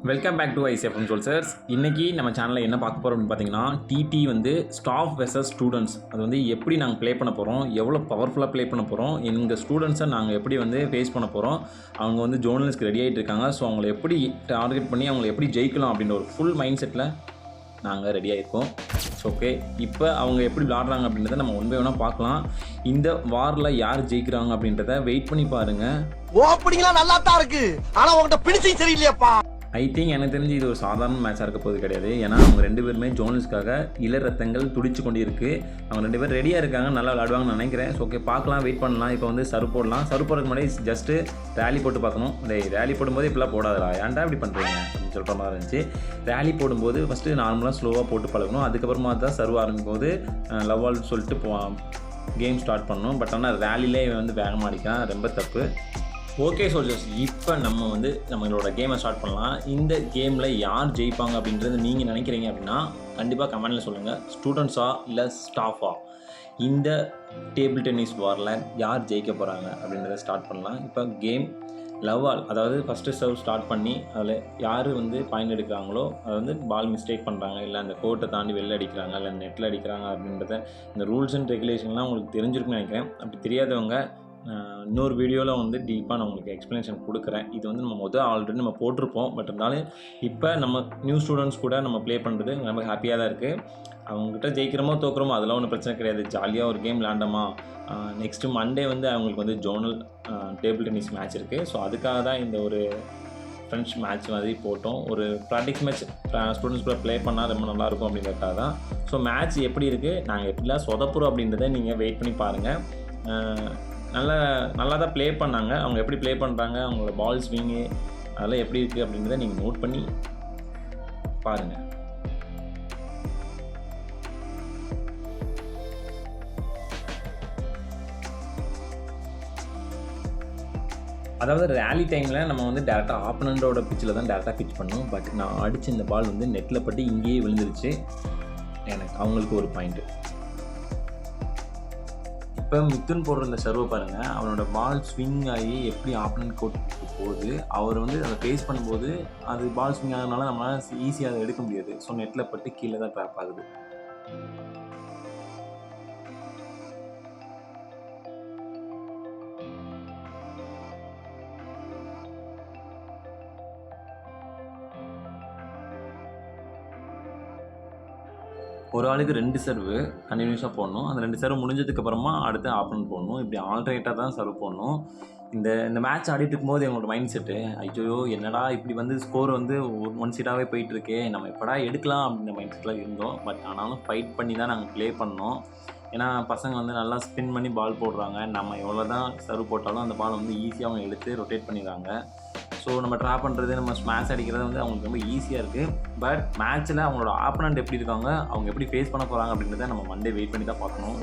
Welcome back to ICFM soldiers. இன்றைக்கி நம்ம சேனலில் என்ன பார்க்க போகிறோம் அப்படின்னு பார்த்தீங்கன்னா, டிடி வந்து ஸ்டாஃப் வெர்சஸ் ஸ்டூடெண்ட்ஸ் அது வந்து எப்படி நாங்கள் ப்ளே பண்ண போகிறோம், எவ்வளோ பவர்ஃபுல்லாக ப்ளே பண்ண போகிறோம், எங்கள் ஸ்டூடெண்ட்ஸை நாங்கள் எப்படி வந்து ஃபேஸ் பண்ண போகிறோம், அவங்க வந்து ஜோனலிஸ்ட்க்கு ரெடி ஆகிட்டு இருக்காங்க. ஸோ அவங்கள எப்படி டார்கெட் பண்ணி அவங்கள எப்படி ஜெயிக்கலாம் அப்படின்ற ஒரு ஃபுல் மைண்ட் செட்டில் நாங்கள் ரெடி ஆகிருக்கோம். ஸோ ஓகே, இப்போ அவங்க எப்படி விளாட்றாங்க அப்படின்றத நம்ம ஒன் பை ஒன்னாக பார்க்கலாம். இந்த வாரில் யார் ஜெயிக்கிறாங்க அப்படின்றத வெயிட் பண்ணி பாருங்கள். ஓப்பனிங்லாம் நல்லா தான் இருக்கு, ஆனால் உங்கள்கிட்ட பிடிச்சி சரியில்லையாப்பா. ஐ திங்க் எனக்கு தெரிஞ்சு இது ஒரு சாதாரண மேட்சாக இருக்க போது கிடையாது. ஏன்னா அவங்க ரெண்டு பேருமே ஜோனலிஸ்ட்காக இள ரத்தங்கள் துடிச்சு கொண்டு இருக்குது. அவங்க ரெண்டு பேர் ரெடியாக இருக்காங்க, நல்லா விளாடுவாங்கன்னு நினைக்கிறேன். ஸோ ஓகே, பார்க்கலாம், வெயிட் பண்ணலாம். இப்போ வந்து சர்வ் போடலாம். சர்வ் போடுறதுக்கு முன்னாடி ஜஸ்ட்டு ரேலி போட்டு பார்க்கணும். ரேலி போடும்போது இப்படிலாம் போடாதா, ஏன்டா இப்படி பண்ணுறீங்க அப்படின்னு சொல்கிற மாதிரி இருந்துச்சு. ரேலி போடும்போது ஃபஸ்ட்டு நார்மலாக ஸ்லோவாக போட்டு பழகணும். அதுக்கப்புறமா தான் சர்வ் ஆரம்பிக்கும் போது லவ் ஆல் சொல்லிட்டு கேம் ஸ்டார்ட் பண்ணணும். பட் ஆனால் ரேலிலே வந்து வேகமாக அடிக்கலாம், ரொம்ப தப்பு. ஓகே சோல்ஜர்ஸ், இப்போ நம்ம வந்து நம்மளோட கேமை ஸ்டார்ட் பண்ணலாம். இந்த கேமில் யார் ஜெயிப்பாங்க அப்படின்றது நீங்கள் நினைக்கிறீங்க அப்படின்னா கண்டிப்பாக கமெண்டில் சொல்லுங்கள். ஸ்டூடெண்ட்ஸா இல்லை ஸ்டாஃபா, இந்த டேபிள் டென்னிஸ் வாரில் யார் ஜெயிக்க போகிறாங்க அப்படின்றத ஸ்டார்ட் பண்ணலாம். இப்போ கேம் லவ் ஆல், அதாவது ஃபஸ்ட்டு சர்வ் ஸ்டார்ட் பண்ணி அதில் யார் வந்து பாயிண்ட் எடுக்கிறாங்களோ அது வந்து பால் மிஸ்டேக் பண்ணுறாங்க, இல்லை அந்த கோர்ட்டை தாண்டி வெளில அடிக்கிறாங்க, இல்லை நெட்டில் அடிக்கிறாங்க அப்படின்றத இந்த ரூல்ஸ் அண்ட் ரெகுலேஷன்லாம் உங்களுக்கு தெரிஞ்சிருக்குன்னு நினைக்கிறேன். அப்படி தெரியாதவங்க இன்னொரு வீடியோவில் வந்து டீப்பாக நான் உங்களுக்கு எக்ஸ்ப்ளனேஷன் கொடுக்குறேன். இது வந்து நம்ம ஆல்ரெடி நம்ம போட்டிருப்போம். பட் இருந்தாலும் இப்போ நம்ம நியூ ஸ்டூடெண்ட்ஸ் கூட நம்ம ப்ளே பண்ணுறது ரொம்ப ஹாப்பியாக தான் இருக்குது. அவங்ககிட்ட ஜெயிக்கிறோமோ தோக்குறோமோ அதெல்லாம் ஒன்றும் பிரச்சனை கிடையாது. ஜாலியாக ஒரு கேம் விளாண்டோமா. நெக்ஸ்ட்டு மண்டே வந்து அவங்களுக்கு வந்து ஜோனல் டேபிள் டென்னிஸ் மேட்ச் இருக்குது. ஸோ அதுக்காக தான் இந்த ஒரு ஃப்ரெண்ட்ஸ் மேட்ச் மாதிரி போட்டோம். ஒரு ப்ராக்டிஸ் மேட்ச் ஸ்டூடெண்ட்ஸ் கூட ப்ளே பண்ணால் ரொம்ப நல்லாயிருக்கும் அப்படின்றதுக்காக தான். ஸோ மேட்ச் எப்படி இருக்குது, நாங்கள் எப்படிலாம் சொதப்புறோம் அப்படின்றத நீங்கள் வெயிட் பண்ணி பாருங்கள். நல்லா தான் ப்ளே பண்ணாங்க. அவங்க எப்படி ப்ளே பண்ணுறாங்க, அவங்களோட பால் ஸ்விங்கு அதெல்லாம் எப்படி இருக்குது அப்படின்றத நீங்கள் நோட் பண்ணி பாருங்கள். அதாவது ரேலி டைமில் நம்ம வந்து டேரெக்டாக ஆப்பனண்டோட பிச்சில் தான் டேரெக்டாக பிச் பண்ணோம். பட் நான் அடித்த இந்த பால் வந்து நெட்டில் பட்டு இங்கேயே விழுந்துருச்சு. எனக்கு அவங்களுக்கு ஒரு பாயிண்ட்டு. இப்போ மித்துன் போடுற இந்த சர்வை பாருங்கள், அவனோட பால் ஸ்விங் ஆகி எப்படி ஆப்பனன்ட் கோர்ட்டுக்கு போகுது. அவர் வந்து அதை ஃபேஸ் பண்ணும்போது அது பால் ஸ்விங் ஆகிறதுனால நம்மளால் ஈஸியாக அதை எடுக்க முடியாது. ஸோ நெட்டில் பட்டு கீழே தான் ட்ராப் ஆகுது. ஒரு ஆளுக்கு 2 சர்வு கண்டினியூஸாக போடணும். அந்த 2 சர்வ் முடிஞ்சதுக்கப்புறமா அடுத்து ஆப்பனன்ட் போடணும். இப்படி ஆல்டர்னேட்டாக தான் சர்வ் போடணும். இந்த மேட்ச் ஆடிட்டு இருக்கும்போது எங்களோட மைண்ட் செட்டு, ஐயோ என்னடா இப்படி வந்து ஸ்கோர் வந்து ஒன் சைடாகவே போயிட்டுருக்கே, நம்ம எப்படா எடுக்கலாம் அப்படின்ற மைண்ட் செட்டில் இருந்தோம். பட் ஆனாலும் ஃபைட் பண்ணி தான் நாங்கள் ப்ளே பண்ணோம். ஏன்னா பசங்க வந்து நல்லா ஸ்பின் பண்ணி பால் போடுறாங்க. நம்ம எவ்வளோ தான் சர்வ் போட்டாலும் அந்த பால் வந்து ஈஸியாக அவங்க எடுத்து ரொட்டேட் பண்ணிடுறாங்க. ஸோ நம்ம ட்ரா பண்ணுறது, நம்ம ஸ்மாஷ் அடிக்கிறது வந்து அவங்களுக்கு ரொம்ப ஈஸியாக இருக்குது. பட் மேட்ச்சில் அவங்களோட ஆப்பனண்ட் எப்படி இருக்காங்க, அவங்க எப்படி ஃபேஸ் பண்ண போகிறாங்க அப்படின்றத நம்ம மண்டே வெயிட் பண்ணி தான் பார்க்கணும்.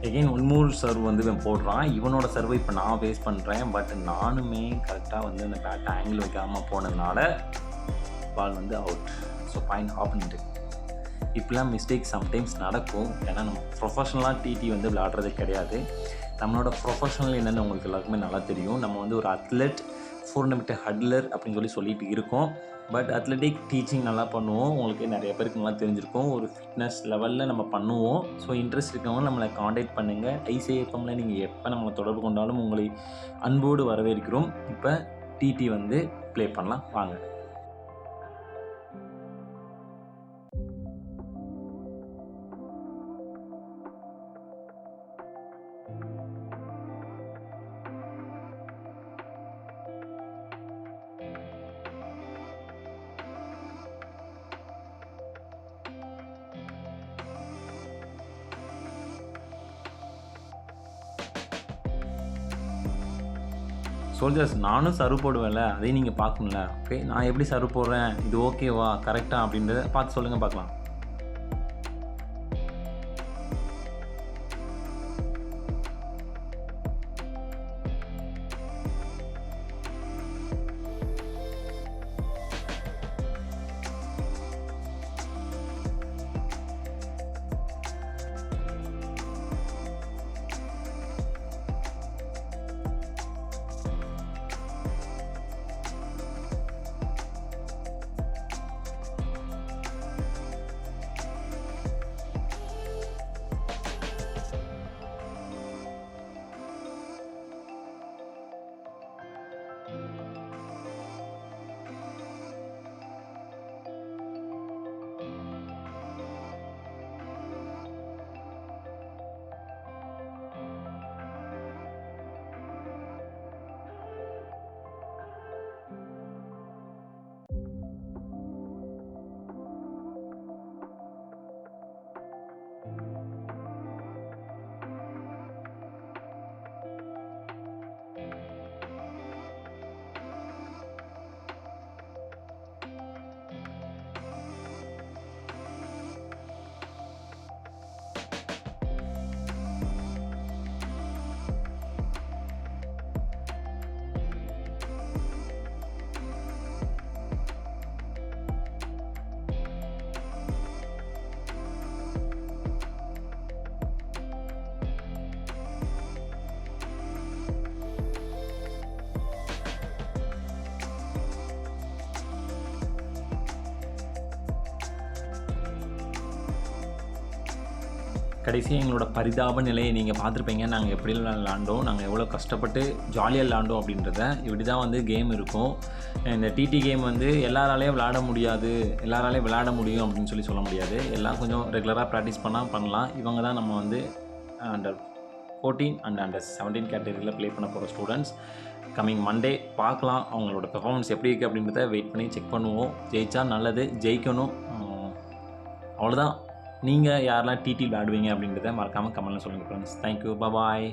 எகெயின் ஒன் மோர் சர்வ் வந்து இவன் போடுறான். இவனோட சர்வை இப்போ நான் ஃபேஸ் பண்ணுறேன். பட் நானுமே கரெக்டாக வந்து அந்த பேட் ஆங்கிள் வைக்காமல் போனதுனால பால் வந்து அவுட். So point opponent. இப்படிலாம் மிஸ்டேக் சம்டைம்ஸ் நடக்கும். ஏன்னா நம்ம ப்ரொஃபஷ்னலாக டிடி வந்து விளையாடுறது கிடையாது. நம்மளோட ப்ரொஃபஷனல் என்னென்னு உங்களுக்கு எல்லாருக்குமே நல்லா தெரியும். நம்ம வந்து ஒரு அத்லெட் 400 மீட்டர் ஹட்லர் அப்படின்னு சொல்லிட்டு இருக்கோம். பட் அத்லெட்டிக் டீச்சிங் நல்லா பண்ணுவோம். உங்களுக்கு நிறைய பேருக்கு நல்லா தெரிஞ்சிருக்கும். ஒரு ஃபிட்னஸ் லெவலில் நம்ம பண்ணுவோம். ஸோ இன்ட்ரெஸ்ட் இருக்கவங்க நம்மளை காண்டாக்ட் பண்ணுங்கள். ஐசிஎஃப்எம்மில் நீங்கள் எப்போ நம்மளை தொடர்பு கொண்டாலும் உங்களை அன்போடு வரவேற்கிறோம். இப்போ டிடி வந்து ப்ளே பண்ணலாம் வாங்க. சோல்ஜர்ஸ், நானும் சர்வ் போடுவேன்ல, அதையும் நீங்கள் பார்க்கணும்ல. ஓகே, நான் எப்படி சர்வ் போடுறேன், இது ஓகேவா கரெக்டாக அப்படின்றத பார்த்து சொல்லுங்கள் பார்க்கலாம். கடைசியாக எங்களோட பரிதாப நிலையை நீங்கள் பார்த்துருப்பீங்க. நாங்கள் எப்படிலாம் விளாண்டோம், நாங்கள் எவ்வளோ கஷ்டப்பட்டு ஜாலியாக விளாண்டோம் அப்படின்றத. இப்படி தான் வந்து கேம் இருக்கும். இந்த டிடி கேம் வந்து எல்லாராலையும் விளாட முடியாது, எல்லாராலையும் விளாட முடியும் அப்படின்னு சொல்ல முடியாது. எல்லாம் கொஞ்சம் ரெகுலராக ப்ராக்டிஸ் பண்ணலாம். இவங்க தான் நம்ம வந்து அண்டர் 14 அண்ட் அண்டர் 17 கேட்டகரியில் ப்ளே பண்ண போகிற ஸ்டூடெண்ட்ஸ். கம்மிங் மண்டே பார்க்கலாம் அவங்களோட பெர்ஃபார்மன்ஸ் எப்படி இருக்குது அப்படின்றத வெயிட் பண்ணி செக் பண்ணுவோம். ஜெயிச்சா நல்லது, ஜெயிக்கணும். அவ்வளோதான். நீங்கள் யாரெல்லாம் டிடி விளையாடுவீங்க அப்படின்றத மறக்காமல் கமெண்ட்டில் சொல்லுங்கள் ஃப்ரெண்ட்ஸ். தேங்க்யூ, பாய்.